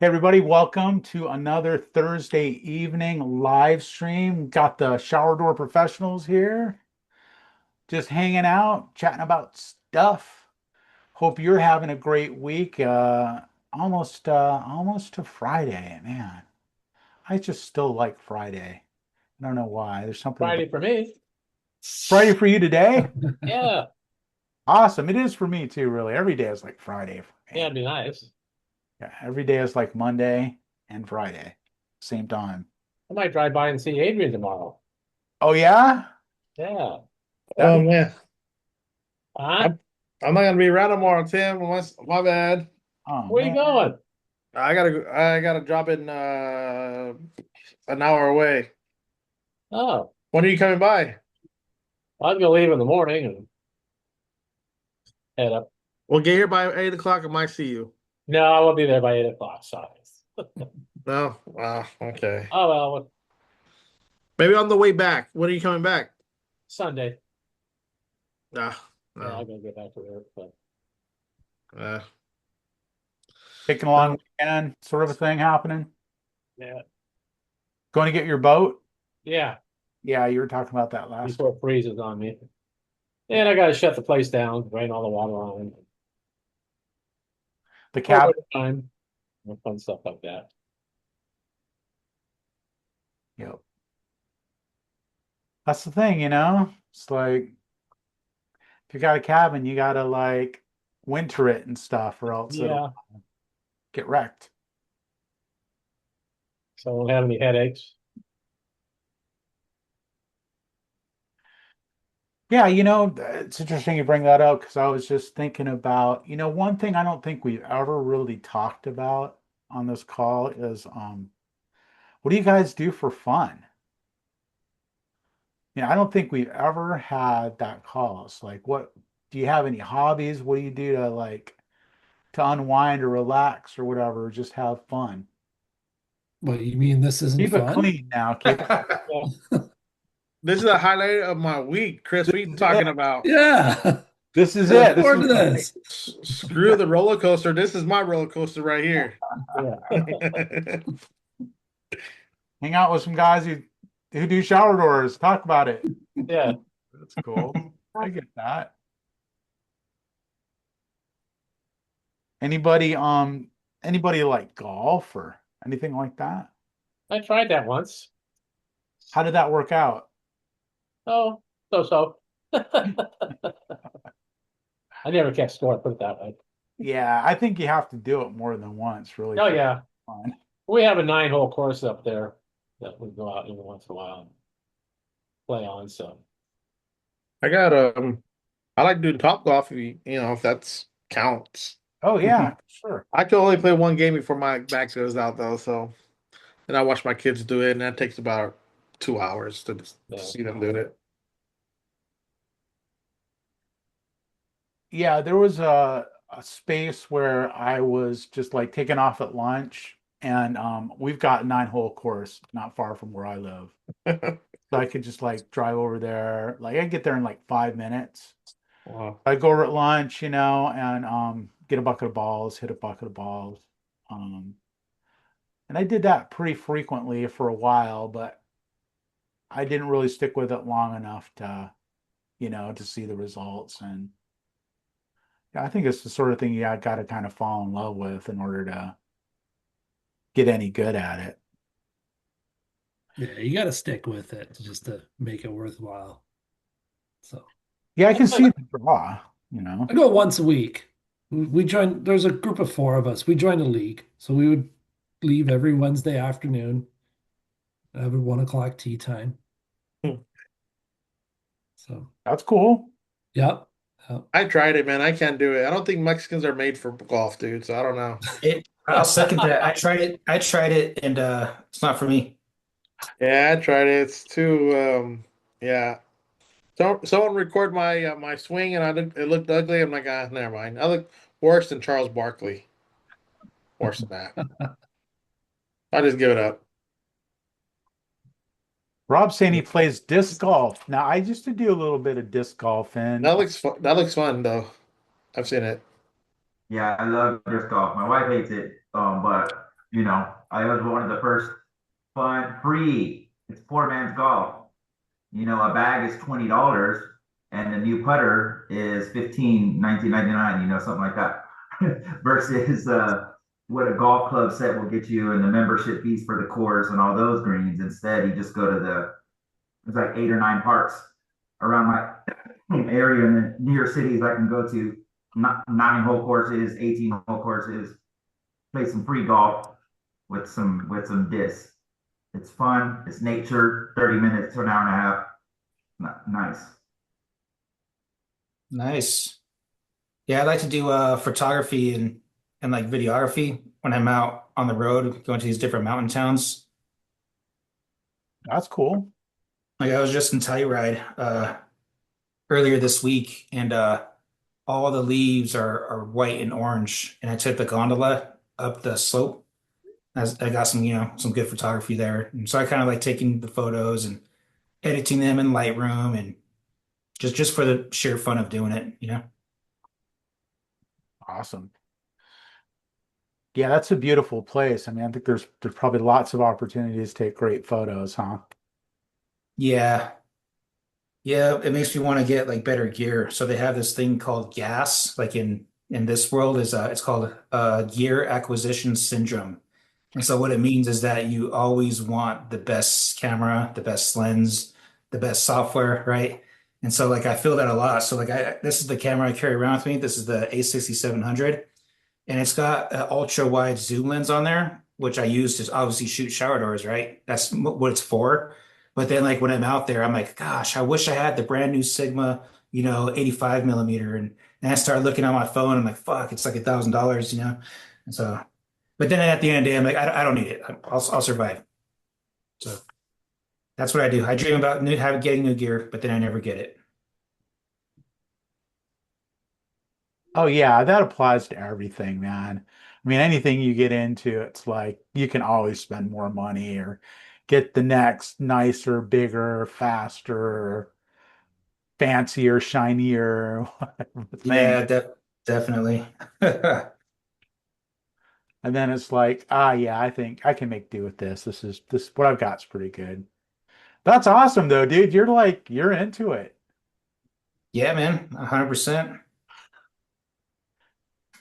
Hey everybody, welcome to another Thursday evening live stream. Got the shower door professionals here, just hanging out, chatting about stuff. Hope you're having a great week. Almost to Friday, man. I just still like Friday. I don't know why. There's something about Friday for me. Friday for you today. Yeah, Awesome. It is for me too, really. Every day is like Friday for yeah, me. it'd be nice. Yeah, every day is like Monday and Friday, same time. I might drive by and see Adrian tomorrow. Oh yeah? Yeah. That'd Oh be man, Huh? I'm not gonna be around tomorrow, Tim. My bad. Oh Where you man. going? I gotta drop in an hour away. Oh, When are you coming by? I was gonna leave in the morning and head up. We'll get here by 8 o'clock. I might see you. No, I won't be there by 8 o'clock. Sorry. No? Okay. Oh well, Maybe on the way back. When are you coming back? Sunday. Ah, Yeah, I'm no. gonna get back to work, but Uh, Taking a long no. weekend, sort of a thing happening. yeah, Going to get your boat? yeah. Yeah, you were talking about that last. Before it freezes on me, Yeah. and I gotta shut the place down, drain all the water on The for cabin. winter time, and fun stuff like that. Yep. That's the thing, you know? It's like if you got a cabin, you gotta like winter it and stuff, or else it'll Yeah, get wrecked. so I don't have any headaches. Yeah, it's interesting you bring that up because I was just thinking about, one thing I don't think we've ever really talked about on this call is what do you guys do for fun? I don't think we've ever had that call. It's like, what do you have any hobbies? What do you do to like to unwind or relax or whatever? Just have fun. What, you mean this isn't Keep it fun? clean now. Keep it. Yeah. This is the highlight of my week, Chris. This What are you is it. talking about? Yeah. This is I look it. This forward is to right. this. Screw the roller coaster. This is my roller coaster right here. Yeah. Hang out with some guys who do shower doors. Talk about it. Yeah. That's cool. I get that. Anybody anybody like golf or anything like that? I tried that once. How did that work out? Oh, so. I never kept score, put it that way. Yeah, I think you have to do it more than once, really, Oh for yeah. fun. We have a 9-hole course up there that we go out every once in a while and play on. So I got I like doing top golf if that's counts. Oh yeah, sure. I can only play one game before my back goes out though, so then I watch my kids do it, and that takes about 2 hours to yeah. see them do it. Yeah, there was a space where I was just like taking off at lunch, and we've got a 9-hole course not far from where I live. So I could just like drive over there. Like I get there in like 5 minutes. Wow. I go over at lunch, and get a bucket of balls, hit a bucket of balls. Um, and I did that pretty frequently for a while, but I didn't really stick with it long enough to see the results. And yeah, I think it's the sort of thing you got to kind of fall in love with in order to get any good at it. Yeah, you got to stick with it just to make it worthwhile. So Yeah, I I can played, see the draw. I go once a week. We joined, there's a group of four of us. We joined a league. So we would leave every Wednesday afternoon, have a 1 o'clock tea time. So, That's cool. yep. Yep. I tried it, man. I can't do it. I don't think Mexicans are made for golf, dude. So I don't know. I'll second that. I tried it and it's not for me. Yeah, I tried it. It's too yeah. So someone record my swing, and it looked ugly. I'm like, never mind. I look worse than Charles Barkley. Worse than that. I just give it up. Rob's saying he plays disc golf. Now, I used to do a little bit of disc golf, and That looks fun though. I've seen it. Yeah, I love disc golf. My wife hates it, but I was one of the first fun free. It's poor man's golf. A bag is $20 and the new putter is 19.99, something like that. Versus what a golf club set will get you and the membership fees for the course and all those greens. Instead, you just go to there's like 8 or 9 parks around my area in the New York cities I can go to, 9 hole courses, 18 hole courses, play some free golf with some discs. It's fun. It's nature. 30 minutes to an hour and a half. Nice. Nice. Yeah, I like to do photography and like videography when I'm out on the road going to these different mountain towns. That's cool. Like I was just in Telluride earlier this week, and all the leaves are white and orange. And I took the gondola up the slope. I got some good photography there. And so I kind of like taking the photos and editing them in Lightroom and just for the sheer fun of doing it. Awesome. Yeah, that's a beautiful place. I mean, I think there's probably lots of opportunities to take great photos, huh? Yeah. Yeah, it makes me want to get like better gear. So they have this thing called GAS, like in this world is it's called gear acquisition syndrome. And so what it means is that you always want the best camera, the best lens, the best software, right? And so like I feel that a lot. So like this is the camera I carry around with me. This is the A6700, and it's got an ultra wide zoom lens on there, which I use to obviously shoot shower doors, right? That's what it's for. But then like when I'm out there, I'm like, gosh, I wish I had the brand new Sigma, 85 millimeter. And I start looking on my phone. I'm like, fuck, it's like $1,000. And so, but then at the end of the day, I'm like, I don't need it. I'll survive. So that's what I do. I dream about getting new gear, but then I never get it. Oh yeah, that applies to everything, man. I mean, anything you get into, it's like you can always spend more money or get the next nicer, bigger, faster, fancier, shinier, whatever thing. Yeah, definitely. And then it's like, yeah, I think I can make do with this. This what I've got's pretty good. That's awesome though, dude. You're into it. Yeah, man, 100%.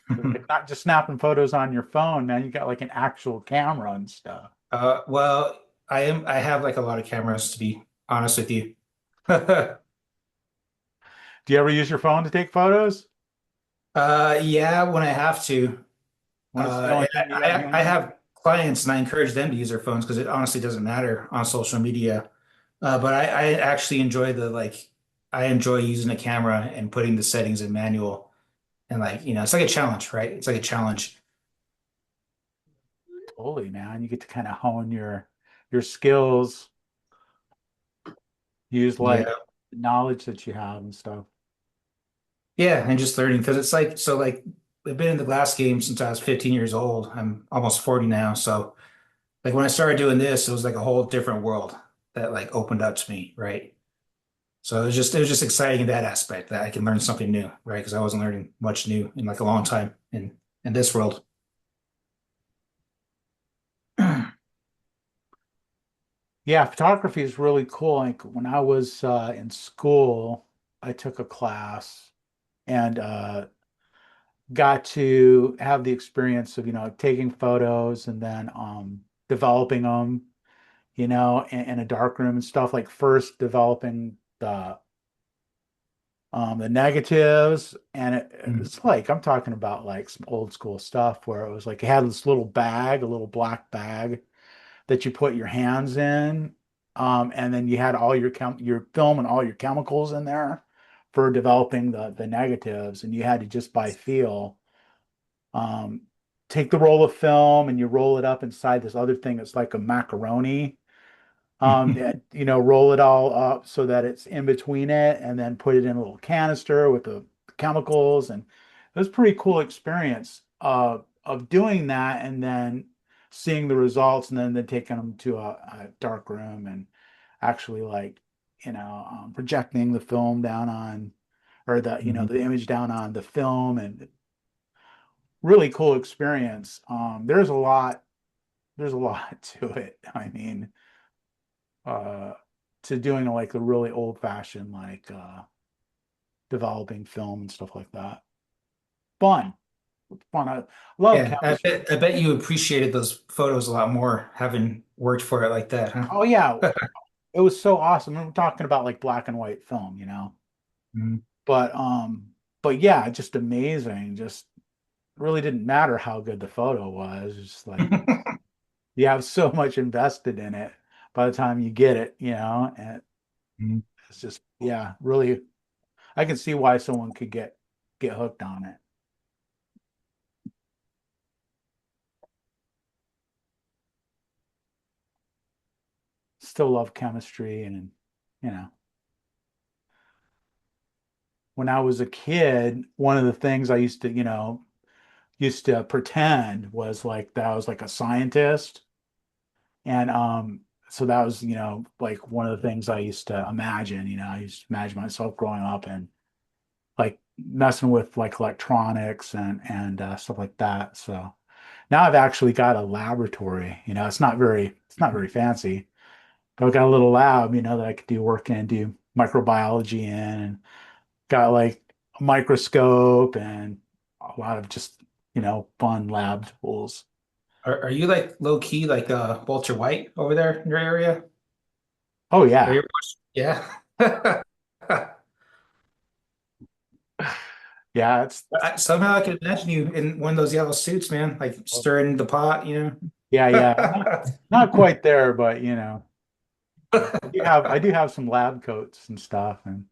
Like not just snapping photos on your phone, man. You got like an actual camera and stuff. Well, I have like a lot of cameras to be honest with you. Do you ever use your phone to take photos? Yeah, when I have to. When it's the only And thing you got I handy? have clients and I encourage them to use their phones because it honestly doesn't matter on social media. But I actually enjoy I enjoy using a camera and putting the settings in manual and it's like a challenge, right? It's like a challenge. Totally, man. You get to kind of hone your skills, use like Yeah. the knowledge that you have and stuff. Yeah, and just learning because it's like so like I've been in the glass game since I was 15 years old. I'm almost 40 now, so like when I started doing this, it was like a whole different world that like opened up to me, right? So it was just exciting in that aspect that I can learn something new, right? Because I wasn't learning much new in like a long time in this world. Yeah, photography is really cool. Like when I was in school, I took a class and got to have the experience of, taking photos and then developing them, in a dark room and stuff. Like first developing the negatives, and it's like I'm talking about like some old school stuff where it was like it had this little bag, a little black bag that you put your hands in, and then you had all your film and all your chemicals in there for developing the negatives, and you had to just by feel um, take the roll of film and you roll it up inside this other thing. It's like a macaroni. Roll it all up so that it's in between it, and then put it in a little canister with the chemicals. And it was a pretty cool experience of doing that, and then seeing the results, and then taking them to a dark room and actually like projecting the film down on or Mhm. the image down on the film, and really cool experience. There's a lot. there's a lot to it. I mean, uh, to doing like a really old fashioned like developing film and stuff like that. Fun, fun. I love Yeah, chemistry. I bet you appreciated those photos a lot more having worked for it like that, huh? Oh yeah, it was so awesome. We're talking about like black and white film, Mhm. but but yeah, just amazing. Just really didn't matter how good the photo was. It's just like you have so much invested in it by the time you get it, and Mhm. it's just yeah, really I can see why someone could get hooked on it. Still love chemistry and you know, when I was a kid, one of the things I used to pretend was like that I was like a scientist. And so that was, like one of the things I used to imagine, I used to imagine myself growing up and like messing with like electronics and stuff like that. So now I've actually got a laboratory, it's not very fancy, but I've got a little lab, that I could do work in, do microbiology in, and got like a microscope and a lot of just, fun lab tools. Are you like low key like Walter White over there in your area? Oh Are yeah. you, yeah. Yeah, it's Somehow I can imagine you in one of those yellow suits, man, like stirring the pot. yeah, yeah. Not quite there, but I do have some lab coats and stuff and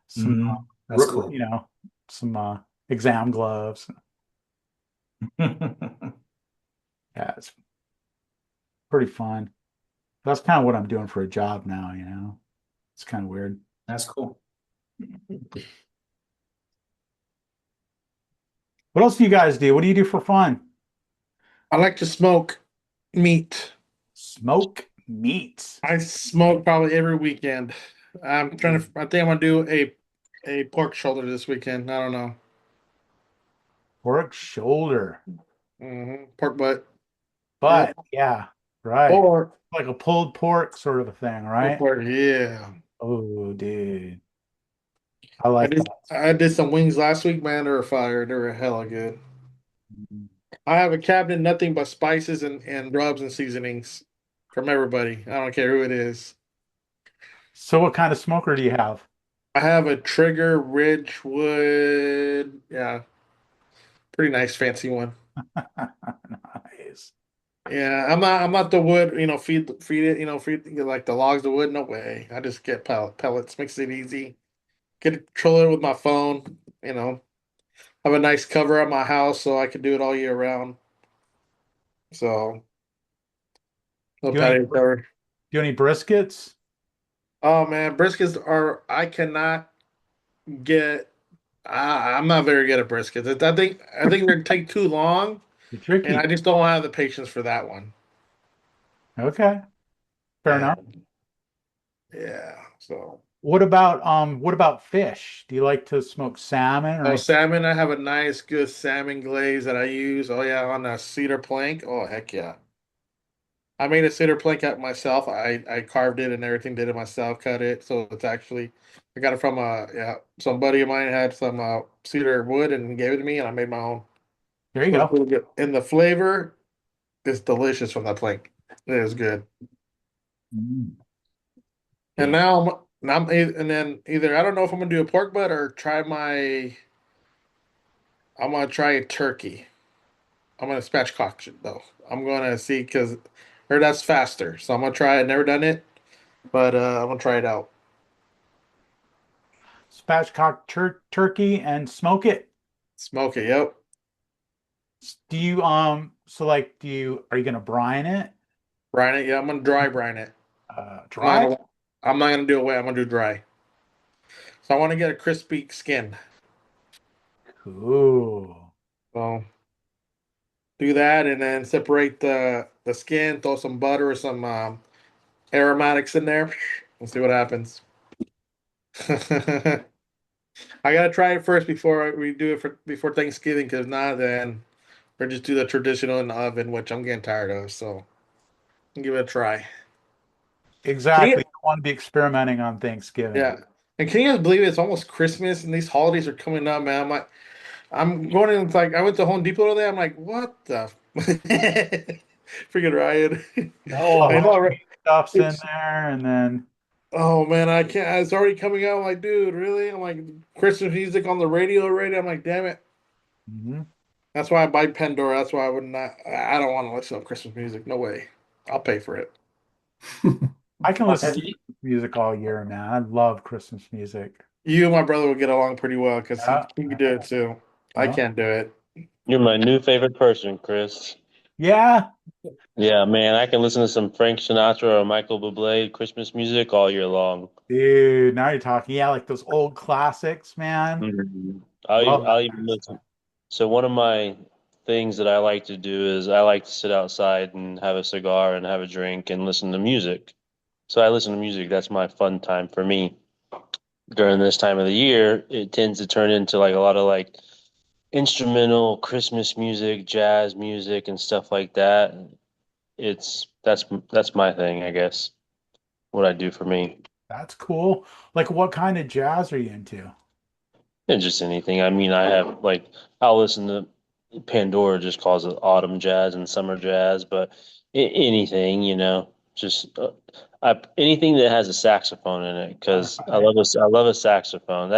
some That's cool. some exam gloves. Yeah, it's pretty fun. That's kind of what I'm doing for a job now. It's kind of weird. That's cool. What else do you guys do? What do you do for fun? I like to smoke meat. Smoke meats. I smoke probably every weekend. I think I'm gonna do a pork shoulder this weekend. I don't know. Pork shoulder. Pork butt. Yep. But yeah, right. Or Like a pulled pork sort of a thing, pulled right? pork. Yeah. Oh, dude. I I like did that. I did some wings last week, man. They were fire. They were hella good. I have a cabinet nothing but spices and rubs and seasonings from everybody. I don't care who it is. So what kind of smoker do you have? I have a Trigger Ridgewood. Yeah, pretty nice, fancy one. Nice. Yeah, I'm not the wood. Feed it. Feed like the logs of wood. No way. I just get pellets. Makes it easy. Get a controller with my phone. Have a nice cover at my house so I can do it all year round. So no Do you any patio cover. do any briskets? Oh man, briskets are. I cannot get. I'm not very good at briskets. I think they take too long, They're and I tricky. just don't have the patience for that one. Okay, fair enough. And yeah, so What about fish? Do you like to smoke salmon or oh, anything? salmon. I have a nice, good salmon glaze that I use. Oh yeah, on a cedar plank. Oh heck yeah. I made a cedar plank out myself. I carved it and everything, did it myself, cut it. So it's actually I got it from yeah, some buddy of mine had some cedar wood and gave it to me and I made my own. There you So it's go. really good. And the flavor is delicious from that plank. It is good. Mm. And Yeah. and then either I don't know if I'm gonna do a pork butt or I'm gonna try a turkey. I'm gonna spatchcock it though. I'm gonna see because or that's faster. So I'm gonna try it. Never done it, but I'm gonna try it out. Spatchcock turkey and smoke it. Smoke it. Yep. Do you so like are you gonna brine it? Brine it. Yeah, I'm gonna dry brine it. I'm not Dry? gonna. I'm not gonna do it wet. I'm gonna do dry. So I want to get a crispy skin. Cool. So do that, and then separate the skin. Throw some butter or some aromatics in there, and see what happens. I gotta try it first before we do it before Thanksgiving, because not then or just do the traditional in the oven, which I'm getting tired of. So give it a try. Can Exactly. you? You want to be experimenting on Thanksgiving. Yeah. And can you guys believe it's almost Christmas and these holidays are coming up, man? I'm like, I'm going in. It's like I went to Home Depot today. I'm like, what the freaking Ryan? The No, I know, right? Halloween stuff's in It's there, and then oh man, I can't. It's already coming out. I'm like, dude, really? I'm like, Christmas music on the radio already. I'm like, damn it. mhm. That's why I buy Pandora. That's why I would not. I don't want to listen to Christmas music. No way. I'll pay for it. I can listen have to you? Christmas music all year, man. I love Christmas music. You and my brother will get along pretty well because Yeah, he can do it too. I yeah, can't do it. You're my new favorite person, Chris. yeah. Yeah, man, I can listen to some Frank Sinatra or Michael Bublé Christmas music all year long. Dude, now you're talking. Yeah, like those old classics, man. Mhm. Love that I'll kind even of stuff. listen. So one of my things that I like to do is I like to sit outside and have a cigar and have a drink and listen to music. So I listen to music. That's my fun time for me. During this time of the year, it tends to turn into like a lot of like instrumental Christmas music, jazz music, and stuff like that. That's my thing, I guess. What I do for me. That's cool. Like, what kind of jazz are you into? And just anything. I mean, I have like I'll listen to Pandora just calls it autumn jazz and summer jazz, but anything, just anything that has a saxophone in it because I love a saxophone.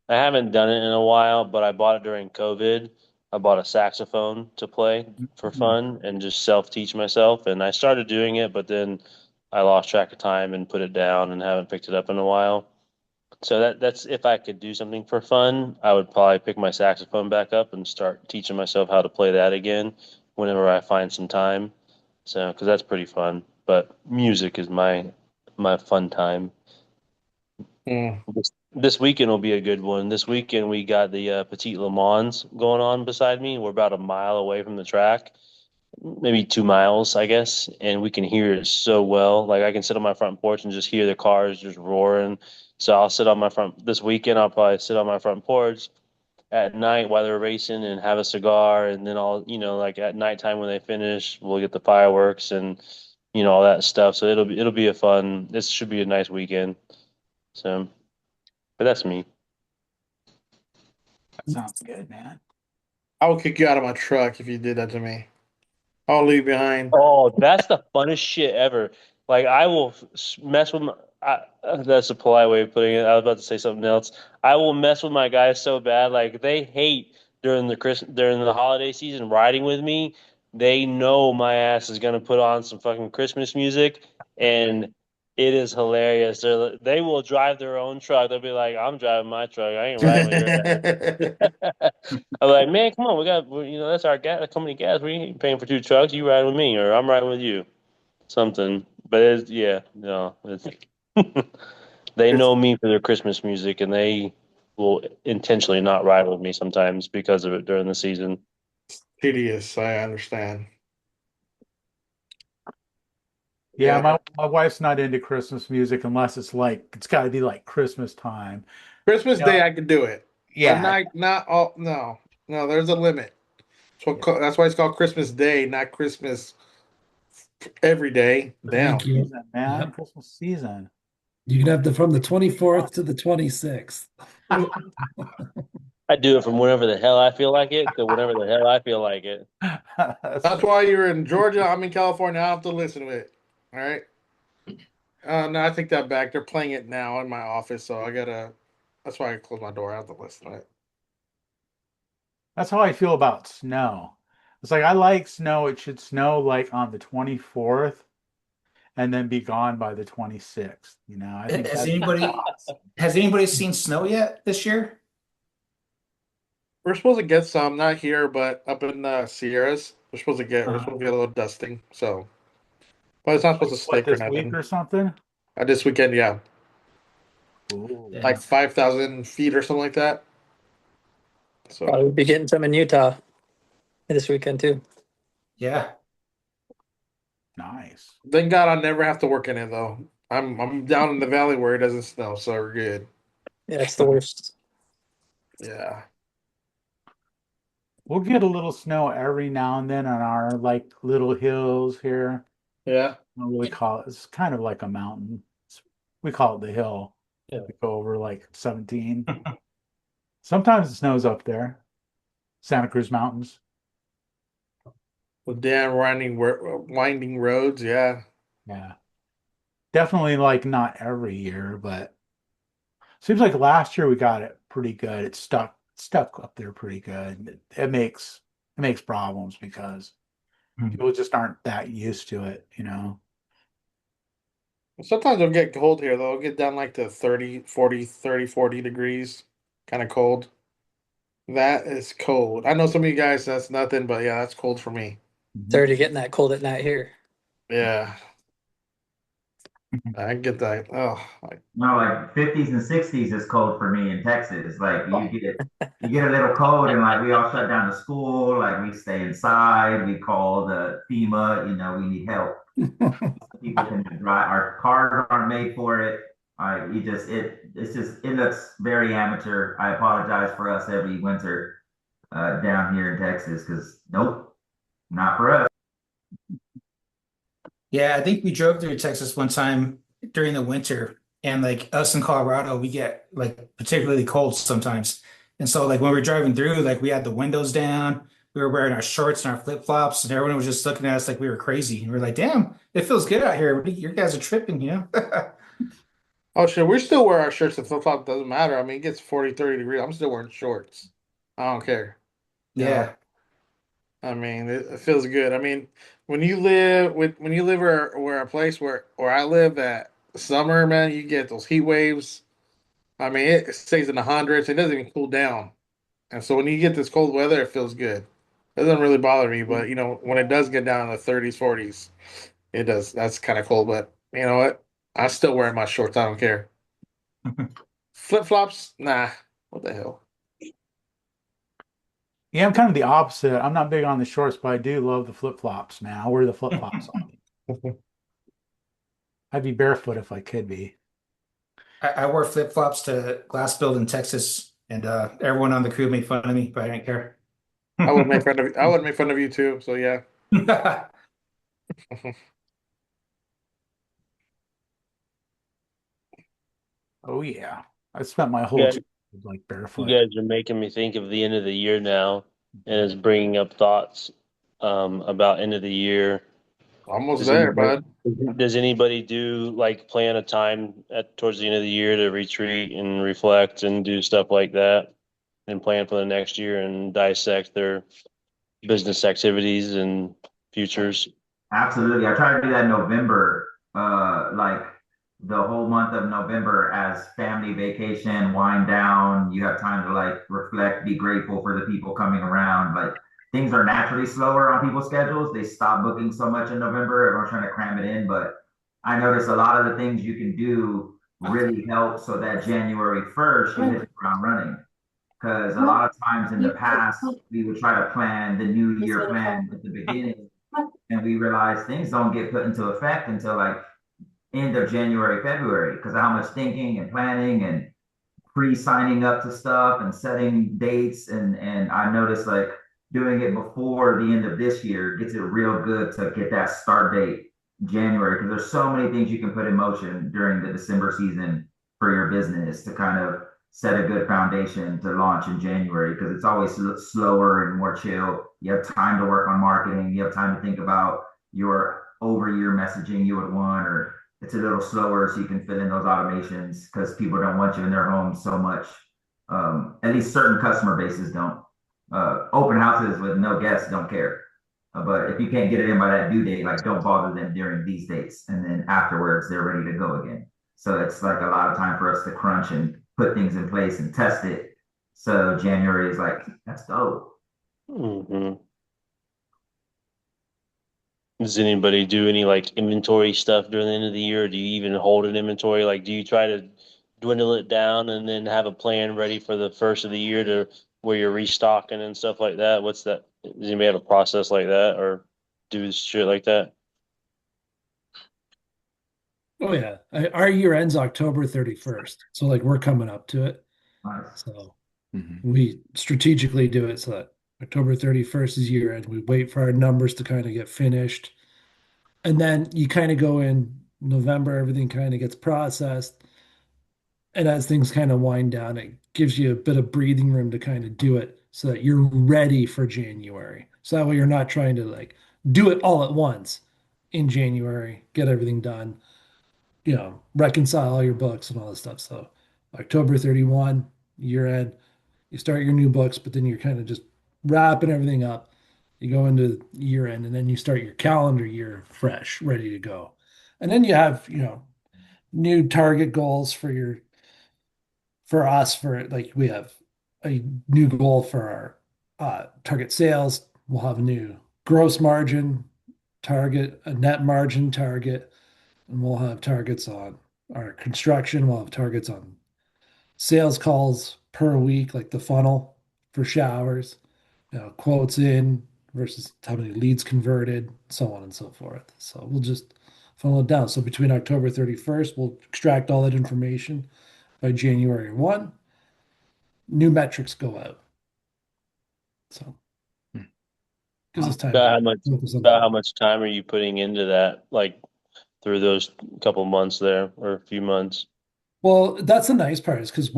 I haven't done it in a while, but I bought it during COVID. I bought a saxophone to play for Mhm. fun and just self-teach myself, and I started doing it, but then I lost track of time and put it down and haven't picked it up in a while. So that's if I could do something for fun, I would probably pick my saxophone back up and start teaching myself how to play that again whenever I find some time. So, because that's pretty fun. But music is my fun time. Hmm. This weekend will be a good one. This weekend we got the Petite Le Mans going on beside me. We're about a mile away from the track, maybe 2 miles, I guess, and we can hear it so well. Like I can sit on my front porch and just hear the cars just roaring. So I'll sit on my front this weekend. I'll probably sit on my front porch at night while they're racing and have a cigar, and then like at nighttime when they finish, we'll get the fireworks and all that stuff. So it'll be a fun. This should be a nice weekend. So, but that's me. That sounds good, man. I would kick you out of my truck if you did that to me. I'll leave you behind. Oh, that's the funnest shit ever. Like I will mess with that's a polite way of putting it. I was about to say something else. I will mess with my guys so bad. Like they hate during the holiday season riding with me. They know my ass is gonna put on some fucking Christmas music, and it is hilarious. They will drive their own truck. They'll be like, "I'm driving my truck. I ain't riding with your ass." I'm like, man, come on, that's our gas, company gas. We ain't paying for two trucks. You riding with me, or I'm riding with you, something. But yeah, no, they It's know me for their Christmas music, and they will intentionally not ride with me sometimes because of it during the season. tedious. I understand. Yeah, Yeah. my wife's not into Christmas music unless it's got to be like Christmas time. Christmas You know, Day, I could do it, but yeah, not all. No, no. There's a limit. yeah. That's why it's called Christmas Day, not Christmas every day. The Damn. week you, Season, man, yep. Christmas season. You can have the from the 24th to the 26th. I do it from whenever the hell I feel like it to whenever the hell I feel like it. That's That's why you're in Georgia. I'm in California. I have to listen to it. All right. No, I take that back. They're playing it now in my office, so I gotta. That's why I close my door. I have to listen to it. That's how I feel about snow. It's like I like snow. It should snow like on the 24th and then be gone by the 26th. I think Has that'd be anybody awesome. has anybody seen snow yet this year? We're supposed to get some, not here, but up in the Sierras. We're Uh, supposed to get a little dusting. So, but it's not supposed to what, stick or this week nothing. or something? This weekend, yeah, Ooh. like Yeah. 5,000 feet or something like that. So, Probably be getting some in Utah this weekend too. Yeah. Nice. thank God I never have to work in it though. I'm down in the valley where it doesn't snow, so we're good. Yeah, it's the worst. Yeah. We'll get a little snow every now and then on our like little hills here. Yeah. I don't really call it. It's kind of like a mountain. We call it the hill. Yeah. We go over like 17. Sometimes it snows up there. Santa Cruz Mountains. With damn winding roads. Yeah. Yeah. Definitely like not every year, but seems like last year we got it pretty good. It stuck up there pretty good. It makes problems because people just aren't that used to it, you know. Sometimes it'll get cold here though. It'll get down like to 30, 40, 30, 40 degrees. Kind of cold. That is cold. I know some of you guys that's nothing, but yeah, that's cold for me. It's already getting that cold at night here. Yeah. I get that. Oh, No, like 50s and 60s is cold for me in Texas. Like you get a little cold and like we all shut down the school, like we stay inside, we call the FEMA, we need help. People can drive, our cars aren't made for it. It looks very amateur. I apologize for us every winter down here in Texas because nope, not for us. Yeah, I think we drove through Texas one time during the winter, and like us in Colorado, we get like particularly cold sometimes. And so like when we were driving through, like we had the windows down, we were wearing our shorts and our flip-flops, and everyone was just looking at us like we were crazy. And we are like, damn, it feels good out here. You guys are tripping, you know? oh shit, we still wear our shirts and flip flop. Doesn't matter. I mean, it gets 40, 30 degrees. I'm still wearing shorts. I don't care. You know, Yeah. I mean, it feels good. I mean, when you live where a place where I live at summer, man, you get those heat waves. I mean, it stays in the hundreds. It doesn't even cool down. And so when you get this cold weather, it feels good. It doesn't really bother me, but when it does get down in the 30s, 40s, it does. That's kind of cold, but you know what? I still wear my shorts. I don't care. Flip flops, nah. What the hell? Yeah, I'm kind of the opposite. I'm not big on the shorts, but I do love the flip-flops, man. I wear the flip-flops on. I'd be barefoot if I could be. I wore flip-flops to Glass Build in Texas, and everyone on the crew made fun of me, but I didn't care. I would make fun of I would make fun of you too. So yeah. Oh yeah. I spent my You whole guys, childhood like you barefoot. guys are making me think of the end of the year now, and it's bringing up thoughts about end of the year. Almost Does there, anybody bud. does anybody do like plan a time at towards the end of the year to retreat and reflect and do stuff like that and plan for the next year and dissect their business activities and futures? Absolutely. I try to do that in November, like the whole month of November as family vacation, wind down. You have time to like reflect, be grateful for the people coming around. Like things are naturally slower on people's schedules. They stop booking so much in November. Everyone's trying to cram it in, but I notice a lot of the things you can do really help so that January 1st you hit the ground running. Because a lot of times in the past, we would try to plan the new year plan at the beginning and we realize things don't get put into effect until like end of January, February, because of how much thinking and planning and pre-signing up to stuff and setting dates. And I noticed like doing it before the end of this year gets it real good to get that start date January, because there's so many things you can put in motion during the December season for your business to kind of set a good foundation to launch in January, because it's always slower and more chill. You have time to work on marketing. You have time to think about your over year messaging you would want, or it's a little slower so you can fit in those automations because people don't want you in their homes so much. At least certain customer bases don't. Open houses with no guests don't care. But if you can't get it in by that due date, like don't bother them during these dates. And then afterwards, they're ready to go again. So it's like a lot of time for us to crunch and put things in place and test it. So January is like, that's dope. Hmm. Does anybody do any like inventory stuff during the end of the year? Or do you even hold an inventory? Like, do you try to dwindle it down and then have a plan ready for the first of the year to where you're restocking and stuff like that? What's that? Does anybody have a process like that or do shit like that? Oh yeah, our year ends October 31st, so like we're coming up to it. Nice. So Mhm. we strategically do it so that October 31st is year end. We wait for our numbers to kind of get finished. And then you kind of go in November, everything kind of gets processed. And as things kind of wind down, it gives you a bit of breathing room to kind of do it so that you're ready for January. So that way you're not trying to like do it all at once in January, get everything done, reconcile all your books and all this stuff. So October 31, year end, you start your new books, but then you're kind of just wrapping everything up. You go into year end and then you start your calendar year fresh, ready to go. And then you have, new target goals for us for like we have a new goal for our target sales. We'll have a new gross margin target, a net margin target, and we'll have targets on our construction. We'll have targets on sales calls per week, like the funnel for showers, quotes in versus how many leads converted, so on and so forth. So we'll just funnel it down. So between October 31st, we'll extract all that information. By January 1, new metrics go out. So gives us time About how to much focus on about that. how much time are you putting into that, like through those couple months there or a few months? Well, that's the nice part is because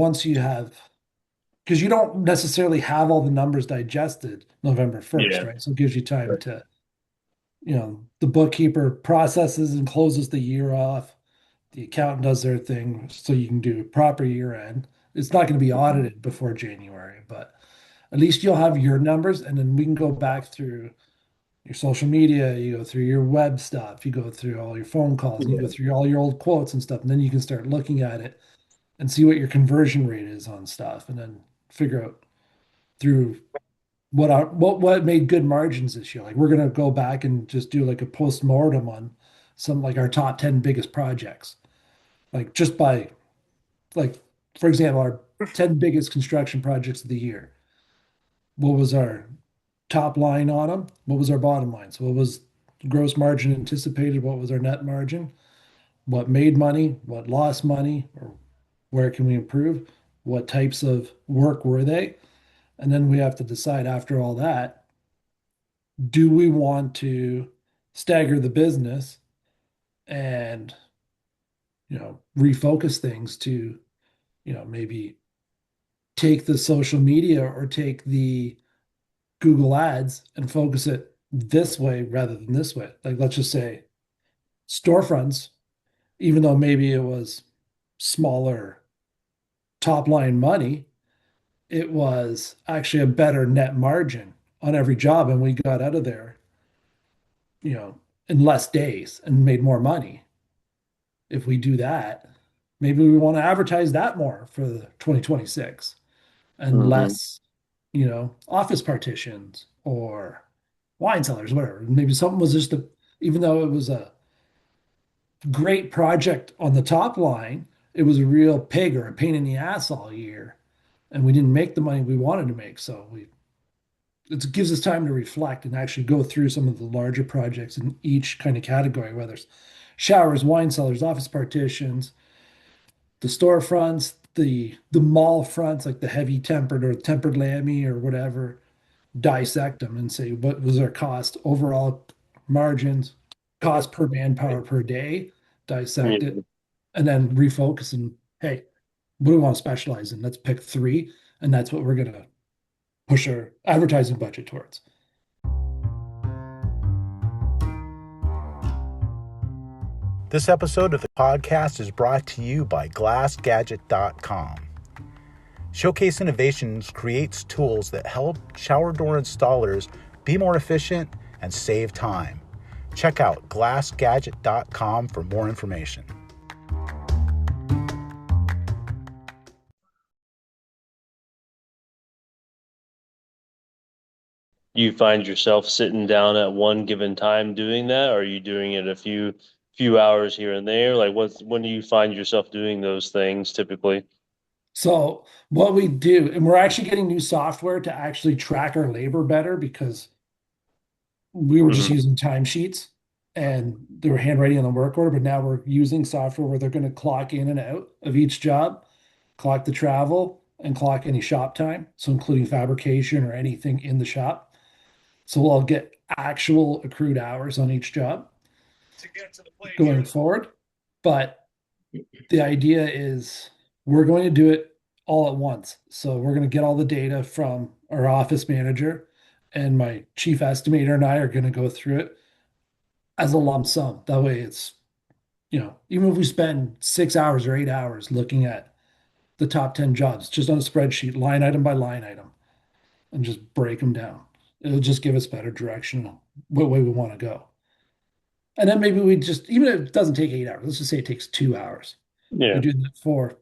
you don't necessarily have all the numbers digested November 1st, Yeah. right? So it gives you time to, the bookkeeper processes and closes the year off. The accountant does their thing so you can do a proper year end. It's not going to be audited before January, but at least you'll have your numbers and then we can go back through your social media, you go through your web stuff, you go through all your phone calls, and you go through all your old quotes and stuff, and then you can start looking at it and see what your conversion rate is on stuff, and then figure out through what made good margins this year. Like we're gonna go back and just do like a post mortem on some like our top 10 biggest projects, like just by like for example, our 10 biggest construction projects of the year. What was our top line on them? What was our bottom line? So what was gross margin anticipated? What was our net margin? What made money? What lost money? Or where can we improve? What types of work were they? And then we have to decide after all that, do we want to stagger the business and, refocus things to, maybe take the social media or take the Google Ads and focus it this way rather than this way. Like, let's just say storefronts, even though maybe it was smaller top line money, it was actually a better net margin on every job. And we got out of there, in less days and made more money. If we do that, maybe we want to advertise that more for the 2026 and Mm-hmm. less, office partitions or wine cellars, whatever. Maybe something was just even though it was a great project on the top line, it was a real pig or a pain in the ass all year. And we didn't make the money we wanted to make. So it gives us time to reflect and actually go through some of the larger projects in each kind of category, whether it's showers, wine cellars, office partitions, the storefronts, the mall fronts, like the heavy tempered or tempered lammy or whatever, dissect them and say what was our cost overall margins, cost per manpower per day, dissect Yeah. it, and then refocus and hey, what do we want to specialize in? Let's pick three, and that's what we're gonna push our advertising budget towards. This episode of the podcast is brought to you by GlassGadget.com. Showcase Innovations creates tools that help shower door installers be more efficient and save time. Check out GlassGadget.com for more information. You find yourself sitting down at one given time doing that, or are you doing it a few hours here and there? Like when do you find yourself doing those things typically? So what we do, and we're actually getting new software to actually track our labor better because we were just Mhm. using timesheets and they were handwriting on the work order, but now we're using software where they're going to clock in and out of each job, clock the travel, and clock any shop time, so including fabrication or anything in the shop. So we'll all get actual accrued hours on each job going forward. But the idea is we're going to do it all at once. So we're going to get all the data from our office manager, and my chief estimator and I are going to go through it as a lump sum. That way it's, even if we spend 6 hours or 8 hours looking at the top 10 jobs just on a spreadsheet, line item by line item, and just break them down, it'll just give us better direction on what way we want to go. And then maybe we just, even if it doesn't take 8 hours, let's just say it takes 2 hours. Yeah. We do that for,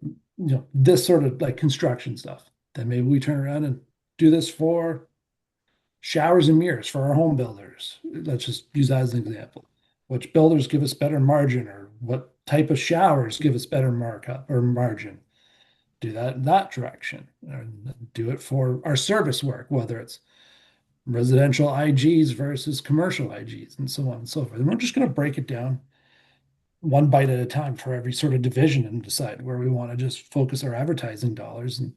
this sort of like construction stuff. Then maybe we turn around and do this for showers and mirrors for our home builders. Let's just use that as an example. Which builders give us better margin, or what type of showers give us better markup or margin? Do that in that direction. And do it for our service work, whether it's residential IGs versus commercial IGs, and so on and so forth. And we're just going to break it down one bite at a time for every sort of division and decide where we want to just focus our advertising dollars and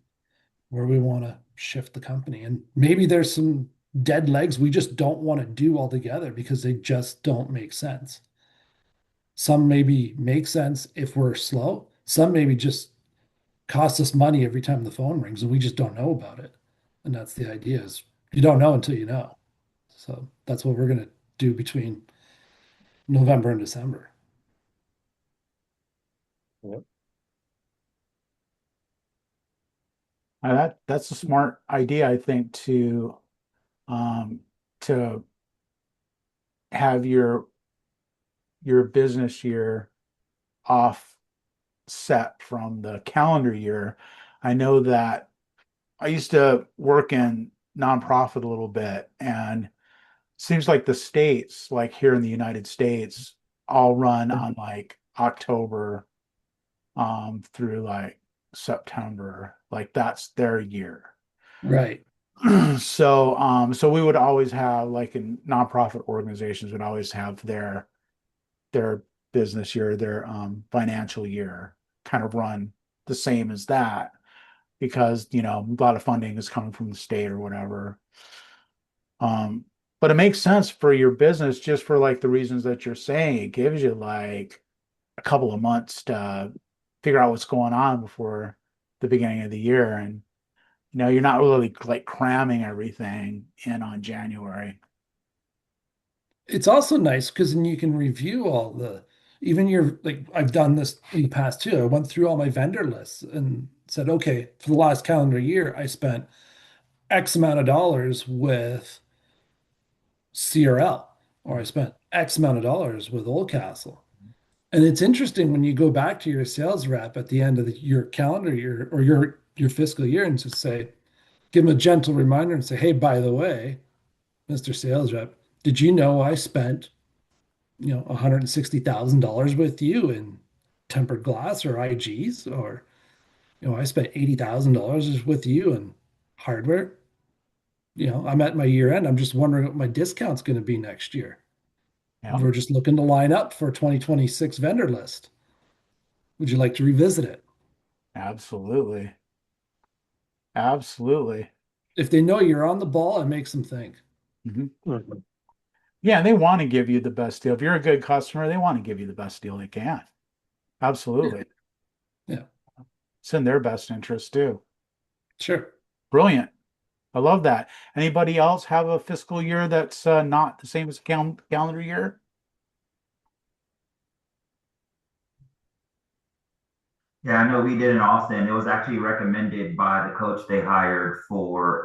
where we want to shift the company. And maybe there's some dead legs we just don't want to do altogether because they just don't make sense. Some maybe make sense if we're slow. Some maybe just cost us money every time the phone rings and we just don't know about it. And that's the idea, is you don't know until you know. So that's what we're going to do between November and December. Yep. That's a smart idea, I think, um, to have your business year offset from the calendar year. I know that I used to work in nonprofit a little bit, and seems like the states, like here in the United States, all run on like October through like September. Like that's their year. Right. So we would always have, like, in nonprofit organizations would always have their business year, their financial year kind of run the same as that, because a lot of funding is coming from the state or whatever. Um, but it makes sense for your business, just for like the reasons that you're saying. It gives you like a couple of months to figure out what's going on before the beginning of the year. And you're not really like cramming everything in on January. It's also nice because then you can review all even your, like, I've done this in the past too. I went through all my vendor lists and said, okay, for the last calendar year, I spent X amount of dollars with CRL, or I spent X amount of dollars with Oldcastle. And it's interesting when you go back to your sales rep at the end of your calendar year or your fiscal year, and just say, give them a gentle reminder and say, hey, by the way, Mr. Sales Rep, did you know I spent, $160,000 with you in tempered glass or IGs? Or, I spent $80,000 with you in hardware. I'm at my year end. I'm just wondering what my discount's going to be next year. Yeah, We're just looking to line up for a 2026 vendor list. Would you like to revisit it? absolutely. Absolutely. If they know you're on the ball, it makes them think. Mhm. Mhm. Yeah, they want to give you the best deal. If you're a good customer, they want to give you the best deal they can. Absolutely. Yeah, It's in their best interest too. sure. Brilliant. I love that. Anybody else have a fiscal year that's not the same as a calendar year? Yeah, I know we did in Austin. It was actually recommended by the coach they hired for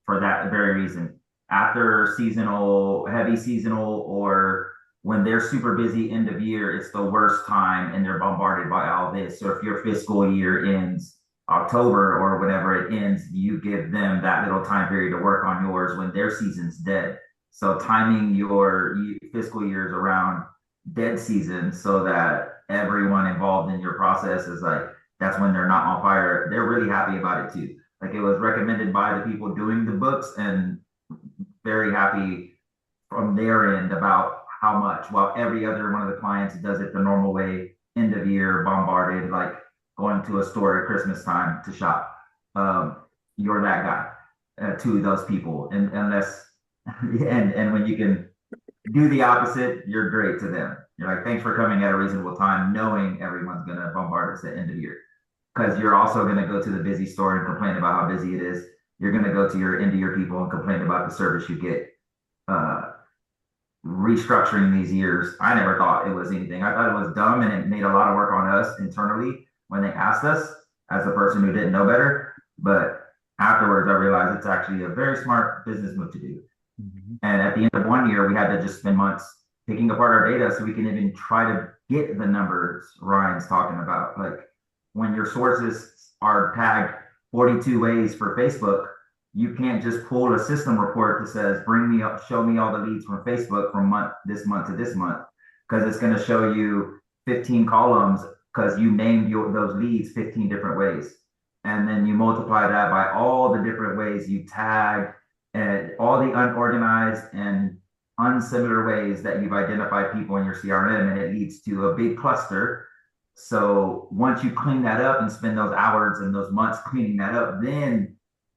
that very reason. After seasonal, heavy seasonal, or when they're super busy end of year, it's the worst time and they're bombarded by all this. So if your fiscal year ends October or whenever it ends, you give them that little time period to work on yours when their season's dead. So timing your fiscal years around dead season so that everyone involved in your process is like, that's when they're not on fire. They're really happy about it too. Like, it was recommended by the people doing the books, and very happy from their end about how much, while every other one of the clients does it the normal way, end of year, bombarded, like going to a store at Christmas time to shop. you're that guy to those people, and unless and when you can do the opposite, you're great to them. You're like, thanks for coming at a reasonable time, knowing everyone's gonna bombard us at the end of the year. Because you're also gonna go to the busy store and complain about how busy it is. You're gonna go to your end of year people and complain about the service you get. Uh, Restructuring these years, I never thought it was anything. I thought it was dumb and it made a lot of work on us internally when they asked us as a person who didn't know better. But afterwards, I realized it's actually a very smart business move to do. Mhm. And at the end of one year, we had to just spend months picking apart our data so we can even try to get the numbers Ryan's talking about. Like when your sources are tagged 42 ways for Facebook, you can't just pull a system report that says, bring me up, show me all the leads from Facebook from this month to this month, because it's going to show you 15 columns because you named those leads 15 different ways. And then you multiply that by all the different ways you tag and all the unorganized and unsimilar ways that you've identified people in your CRM, and it leads to a big cluster. So once you clean that up and spend those hours and those months cleaning that up, then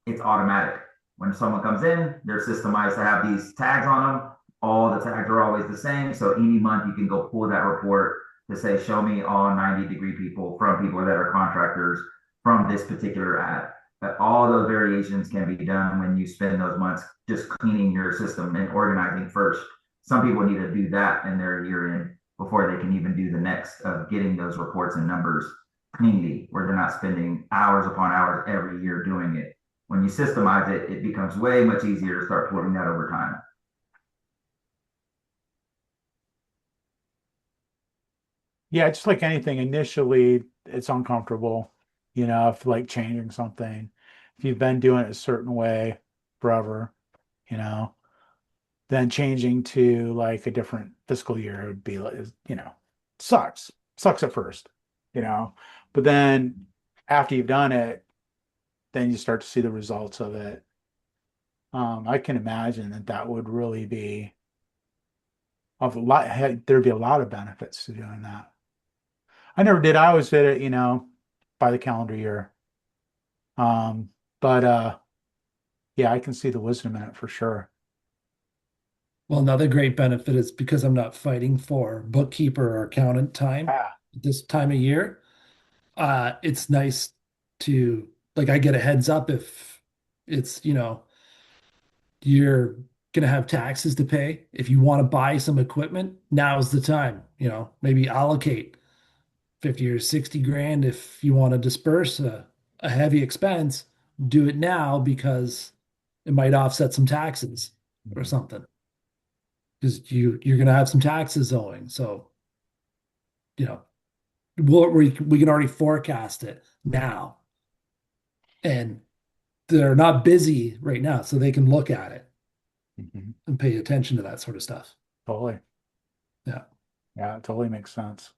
it's automatic. When someone comes in, they're systemized to have these tags on them. All the tags are always the same. So any month you can go pull that report to say, show me all 90-degree people from people that are contractors from this particular ad. But all those variations can be done when you spend those months just cleaning your system and organizing first. Some people need to do that in their year end before they can even do the next of getting those reports and numbers cleanly, where they're not spending hours upon hours every year doing it. When you systemize it, it becomes way much easier to start pulling that over time. Yeah, just like anything, initially it's uncomfortable, if like changing something. If you've been doing it a certain way forever, you know, then changing to like a different fiscal year would be like, sucks. Sucks at first, you know. But then after you've done it, then you start to see the results of it. I can imagine that that would really be of a lot, there'd be a lot of benefits to doing that. I never did. I always did it, by the calendar year. But yeah, I can see the wisdom in it for sure. Well, another great benefit is because I'm not fighting for bookkeeper or accountant time Yeah. this time of year. It's nice to like I get a heads up if it's, you're gonna have taxes to pay. If you want to buy some equipment, now's the time, maybe allocate 50 or 60 grand if you want to disperse a heavy expense, do it now because it might offset some taxes or Mhm. something. Because you're gonna have some taxes owing. So, you know, we can already forecast it now. And they're not busy right now, so they can look at it Mhm. and pay attention to that sort of stuff. Totally. Yeah. Yeah, it totally makes sense.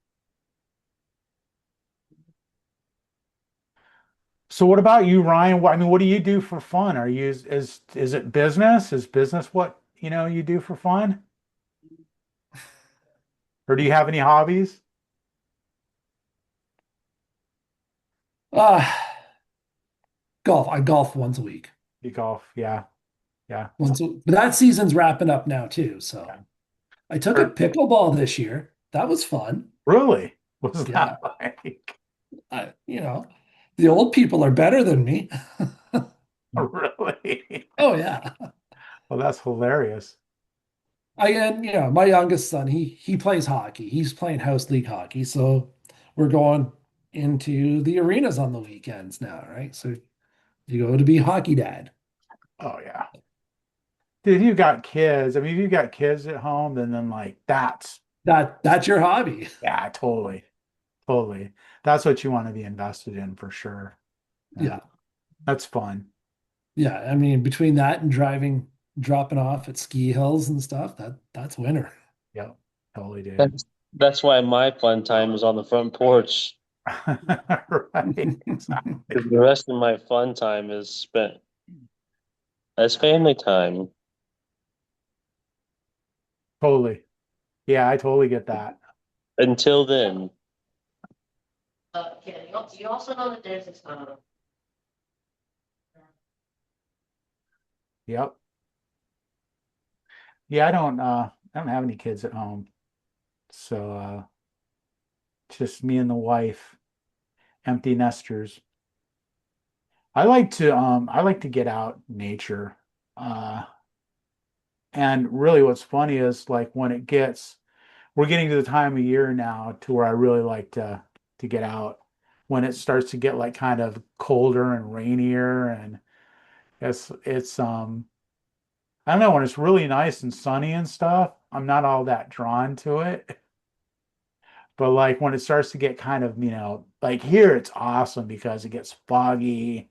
So what about you, Ryan? I mean, what do you do for fun? Are you is it business? Is business what, you do for fun? Or do you have any hobbies? Uh golf. I golf once a week. You golf, yeah, yeah. But that season's wrapping up now too. Yeah. So I took up pickleball this year. That was fun. Really? What was Yeah. that like? The old people are better than me. Really? Oh yeah. Well, that's hilarious. And my youngest son, he plays hockey. He's playing house league hockey. So we're going into the arenas on the weekends now, right? So you go to be hockey dad. Oh yeah. Dude, you've got kids. I mean, if you've got kids at home, then like That's your hobby. yeah, totally. Totally. That's what you want to be invested in for sure. Yeah. Yeah. That's fun. Yeah. I mean, between that and dropping off at ski hills and stuff, that's winter. Yep. Totally, dude. That's why my fun time is on the front porch. Right. Exactly. The rest of my fun time is spent as family time. Totally. Yeah, I totally get that. Until then, Yeah, you also know that there's this Yep. Yeah, I don't have any kids at home. So just me and the wife, empty nesters. I like to get out in nature. Uh and really what's funny is like when it gets we're getting to the time of year now to where I really like to get out when it starts to get like kind of colder and rainier and it's I don't know when it's really nice and sunny and stuff, I'm not all that drawn to it. But like when it starts to get kind of, like here it's awesome because it gets foggy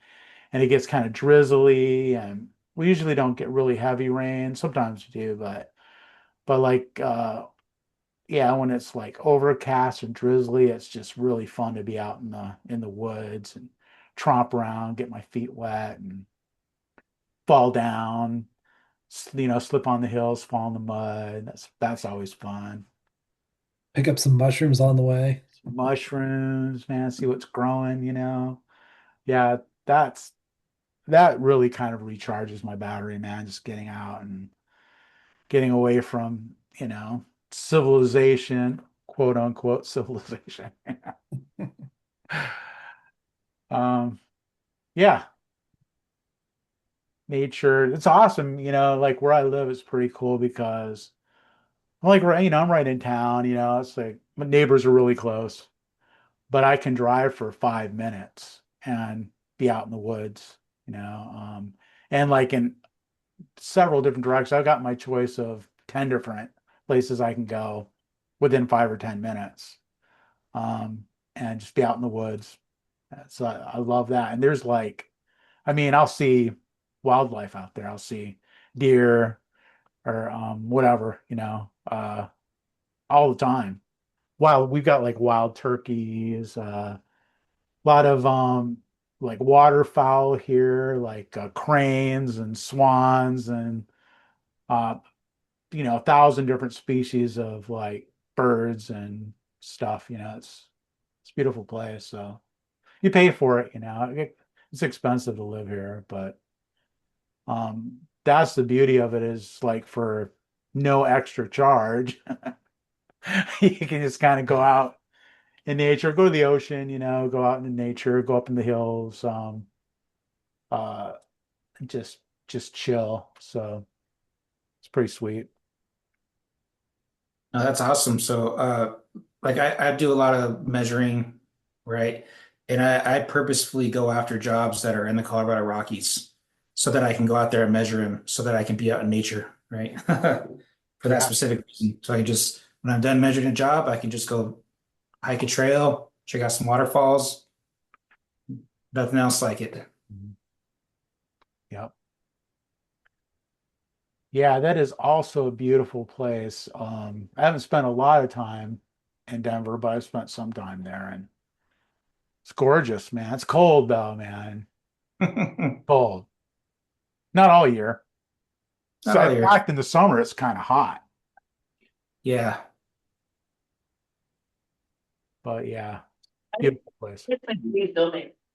and it gets kind of drizzly and we usually don't get really heavy rain. Sometimes we do, but like yeah, when it's like overcast and drizzly, it's just really fun to be out in the woods and tromp around, get my feet wet and fall down, slip on the hills, fall in the mud. That's always fun. Pick up some mushrooms on the way. Mushrooms, man, see what's growing. Yeah, that's that really kind of recharges my battery, man, just getting out and getting away from, civilization, quote unquote civilization. Um, yeah, nature. It's awesome, like where I live is pretty cool because I'm like right, I'm right in town, it's like my neighbors are really close, but I can drive for 5 minutes and be out in the woods, and like in several different directions. I've got my choice of 10 different places I can go within 5 or 10 minutes. Um, and just be out in the woods. So I love that. And there's like, I mean, I'll see wildlife out there. I'll see deer or whatever, all the time. Wild, we've got like wild turkeys, a lot of like waterfowl here, like cranes and swans and uh 1,000 different species of like birds and stuff. It's a beautiful place. So you pay for it. It's expensive to live here, but that's the beauty of it is like for no extra charge, you can just kind of go out in nature, go to the ocean, go out in nature, go up in the hills, uh, just just chill. So it's pretty sweet. No, that's awesome. So, like I do a lot of measuring, right? And I purposefully go after jobs that are in the Colorado Rockies so that I can go out there and measure them so that I can be out in nature, right? For that Yeah. specific reason. So when I'm done measuring a job, I can just go hike a trail, check out some waterfalls, nothing else like it. Mhm. Yep. Yeah, that is also a beautiful place. I haven't spent a lot of time in Denver, but I've spent some time there and it's gorgeous, man. It's cold though, man. Cold. Not all year. Not So all in year. fact, in the summer it's kind of hot. Yeah. But yeah, beautiful place. You're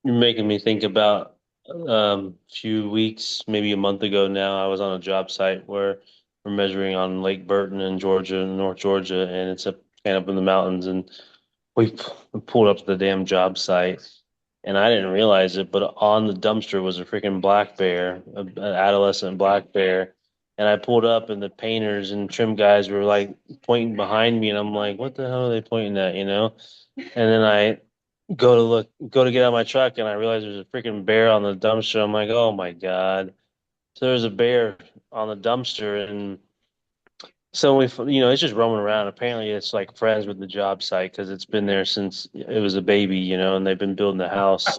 making me think about a few weeks, maybe a month ago now, I was on a job site where we're measuring on Lake Burton in Georgia, North Georgia, and it's up kind of up in the mountains. And pulled up to the damn job site, and I didn't realize it, but on the dumpster was a freaking black bear, an adolescent black bear. And I pulled up, and the painters and trim guys were like pointing behind me, and I'm like, "What the hell are they pointing at?" And then I go to get out of my truck, and I realize there's a freaking bear on the dumpster. I'm like, "Oh my God!" So there's a bear on the dumpster, and so it's just roaming around. Apparently, it's like friends with the job site because it's been there since it was a baby, and they've been building the house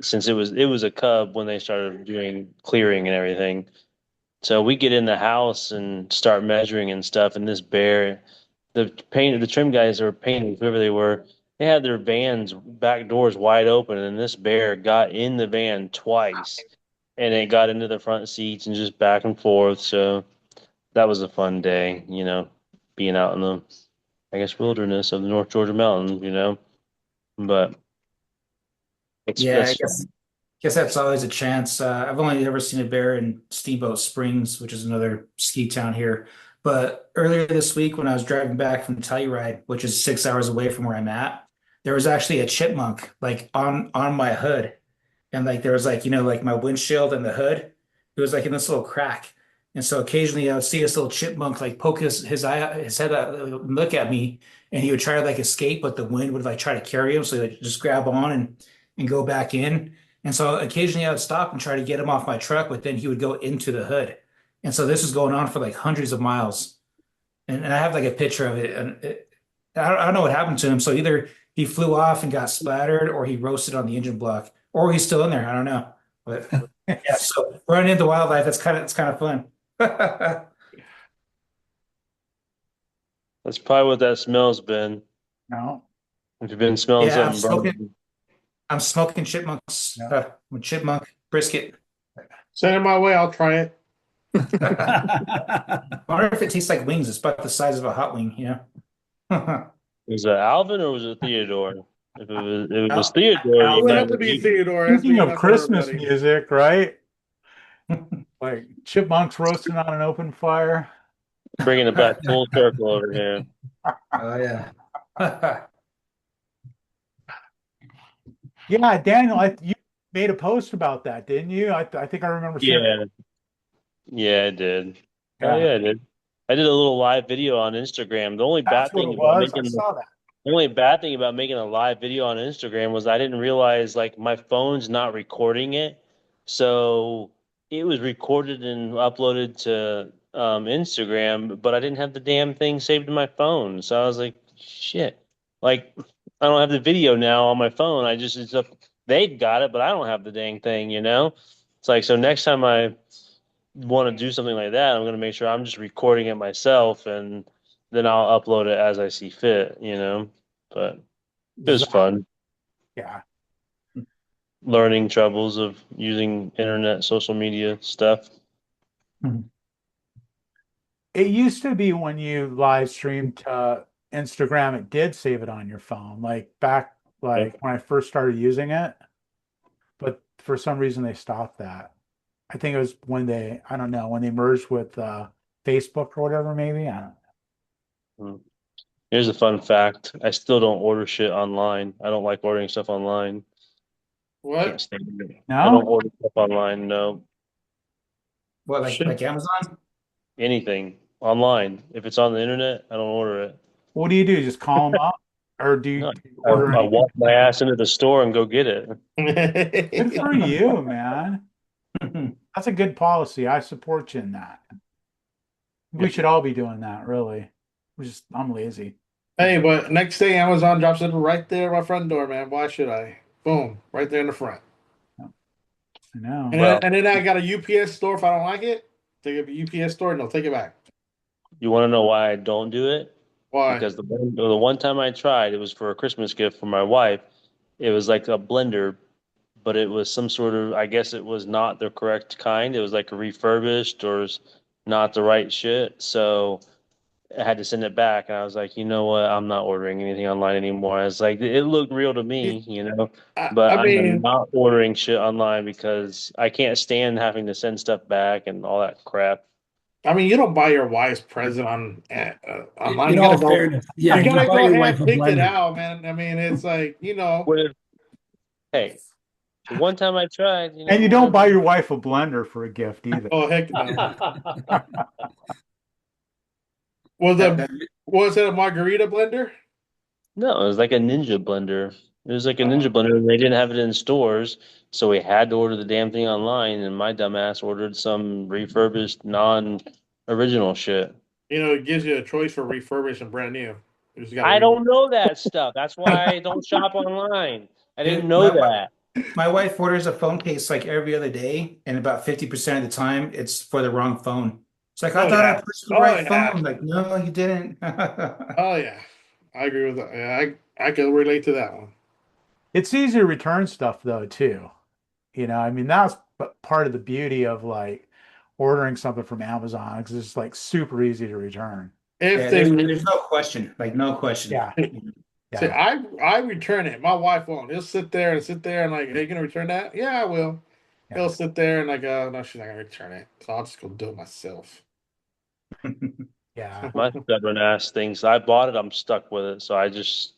since it was a cub when they started doing clearing and everything. So we get in the house and start measuring and stuff, and this bear, the trim guys that were painting, whoever they were, they had their vans back doors wide open, and this bear got in the van twice, and it got into the front seats and just back and forth. So that was a fun day, being out in the, I guess, wilderness of the North Georgia mountains, but it's Yeah, I it's guess Guess that's always a chance. I've only ever seen a bear in Steamboat Springs, which is another ski town here. But earlier this week, when I was driving back from Telluride, which is 6 hours away from where I'm at, there was actually a chipmunk like on my hood, and like there was like like my windshield and the hood, it was like in this little crack, and so occasionally I would see this little chipmunk like poke his head out, and look at me, and he would try to like escape, but the wind would like try to carry him, so he would just grab on and go back in. And so occasionally I would stop and try to get him off my truck, but then he would go into the hood. And so this is going on for like hundreds of miles. And I have like a picture of it. And I don't know what happened to him. So either he flew off and got splattered, or he roasted on the engine block, or he's still in there. I don't know. But yeah, so running into wildlife, it's kind of fun. That's probably what that smell's been. No. If you've been smelling Yeah, something I'm smoking chipmunks, Yeah. with chipmunk brisket. Send it my way. I'll try it. I wonder if it tastes like wings. It's about the size of a hot wing, was it Alvin or was it Theodore? If it was Al- Theodore, It you would might have to be Theodore. That's Speaking me, of not Christmas everybody. music, right? Like chipmunks roasting on an open fire. bringing it back full circle over here. Oh yeah. Yeah, Daniel, you made a post about that, didn't you? I think I remember seeing. Yeah, yeah, I did. Oh Yeah, yeah, I did. I did a little live video on Instagram. The only that's bad what thing it about was. I making saw that. The only bad thing about making a live video on Instagram was I didn't realize like my phone's not recording it. So it was recorded and uploaded to Instagram, but I didn't have the damn thing saved in my phone. So I was like, shit. Like I don't have the video now on my phone. It's up, they've got it, but I don't have the dang thing, you know? It's like so next time I want to do something like that, I'm gonna make sure I'm just recording it myself and then I'll upload it as I see fit, you know. But it was fun Yeah. learning troubles of using internet, social media stuff. It used to be when you live streamed to Instagram, it did save it on your phone, like back like when I first started using it. But for some reason they stopped that. I think it was I don't know, when they merged with Facebook or whatever, maybe. I don't Hmm. Here's a fun fact. I still don't order shit online. I don't like ordering stuff online. Can't What? stand it. I know. don't order stuff online, no. What, Shit. like Amazon? Anything online. If it's on the internet, I don't order it. What do you do? Just call them up, or do No, you order I anything? walk my ass into the store and go get it. Good for you, man. That's a good policy. I support you in that. We should all be doing that, really. I'm lazy. Hey, but next day Amazon drops it right there at my front door, man. Why should I? Boom, right there in the front. I know. And Well, then I got a UPS store. If I don't like it, take it to a UPS store and they'll take it back. you want to know why I don't do it? Why? Because the one time I tried, it was for a Christmas gift for my wife. It was like a blender, but it was some sort of, I guess it was not the correct kind. It was like a refurbished or not the right shit. So I had to send it back. And I was like, you know what? I'm not ordering anything online anymore. I was like, it looked real to me, you know, but I I am mean, not ordering shit online because I can't stand having to send stuff back and all that crap. you don't buy your wife's present online. In You all gotta go. fairness, yeah, You you gotta buy go your wife hand a pick it blender. out, man. It's like What if, hey, the one time I tried, you know, And you don't buy whatever. your wife a blender for a gift either. oh heck no. Was That- it that- was it a margarita blender? No, it was like a Ninja blender. It was like a Ninja Uh, blender, and they didn't have it in stores, so we had to order the damn thing online. And my dumbass ordered some refurbished, non-original shit. it gives you a choice for refurbished and brand new. You just gotta I read. don't know that stuff. That's why I don't shop online. I didn't Dude, know that. my wife orders a phone case like every other day, and about 50% of the time it's for the wrong phone. It's like, I Oh thought I yeah. pushed the Oh right yeah. phone. Like, no, you didn't. Oh yeah. I agree with that. Yeah, I can relate to that one. It's easy to return stuff though, too. I mean, that's part of the beauty of like ordering something from Amazon because it's like super easy to return. If Yeah, they there's no question. Like, no question. Yeah. See, Yeah. I return it. My wife won't. He'll sit there and like, hey, you gonna return that? Yeah, I will. Yeah. He'll sit there and like, no, she's not gonna return it. So I'll just go do it myself. Yeah. My stubborn ass thinks I bought it, I'm stuck with it. So I just